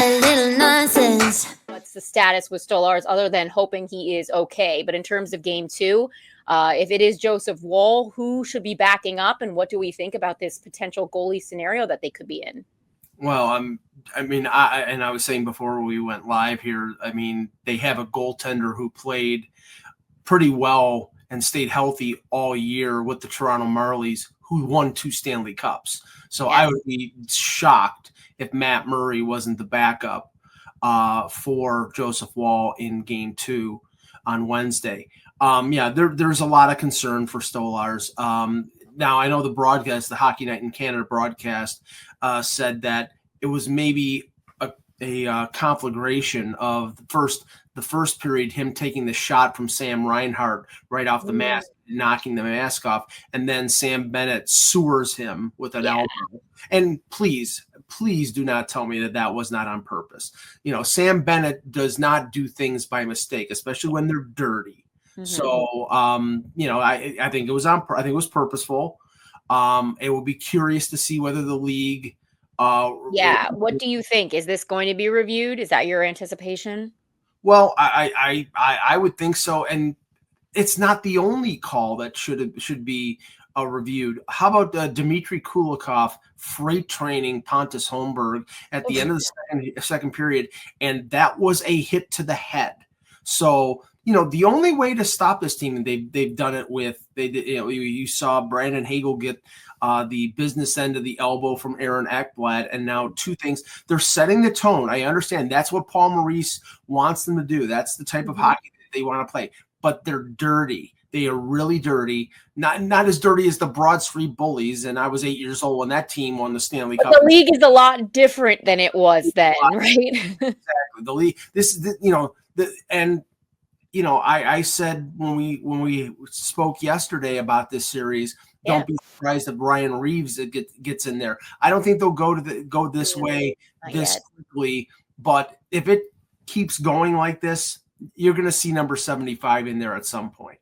a little nonsense. What's the status with Stolarz other than hoping he is okay? But in terms of game two, if it is Joseph Woll, who should be backing up, and what do we think about this potential goalie scenario that they could be in? Well, I was saying before we went live here, I mean, they have a goaltender who played pretty well and stayed healthy all year with the Toronto Marlies, who won 2 Stanley Cups. So I would be shocked if Matt Murray wasn't the backup for Joseph Woll in game 2 on Wednesday. There's a lot of concern for Stolarz. Now, I know the broadcast, the Hockey Night in Canada broadcast, said that it was maybe a conflagration of the first period, him taking the shot from Sam Reinhart right off the mask, knocking the mask off, and then Sam Bennett sewers him with an elbow. And please do not tell me that was not on purpose. You know, Sam Bennett does not do things by mistake, especially when they're dirty. Mm-hmm. So, I think it was I think it was purposeful. It will be curious to see whether the league. What do you think? Is this going to be reviewed? Is that your anticipation? Well, I would think so, and it's not the only call that should be reviewed. How about Dmitry Kulikov freight training Pontus Holmberg at the end of the second period, and that was a hit to the head. So, the only way to stop this team, and they've done it with you saw Brandon Hagel get the business end of the elbow from Aaron Ekblad, and now 2 things. They're setting the tone. I understand that's what Paul Maurice wants them to do. That's the type of hockey that they want to play. But they're dirty. They are really dirty. Not as dirty as the Broad Street Bullies. And I was 8 years old when that team won the Stanley Cup. The league is a lot different than it was then, right? Exactly. The league. I said when we spoke yesterday about this series, don't be surprised if Ryan Reeves gets in there. I don't think they'll go this way this quickly, but if it keeps going like this, you're going to see number 75 in there at some point.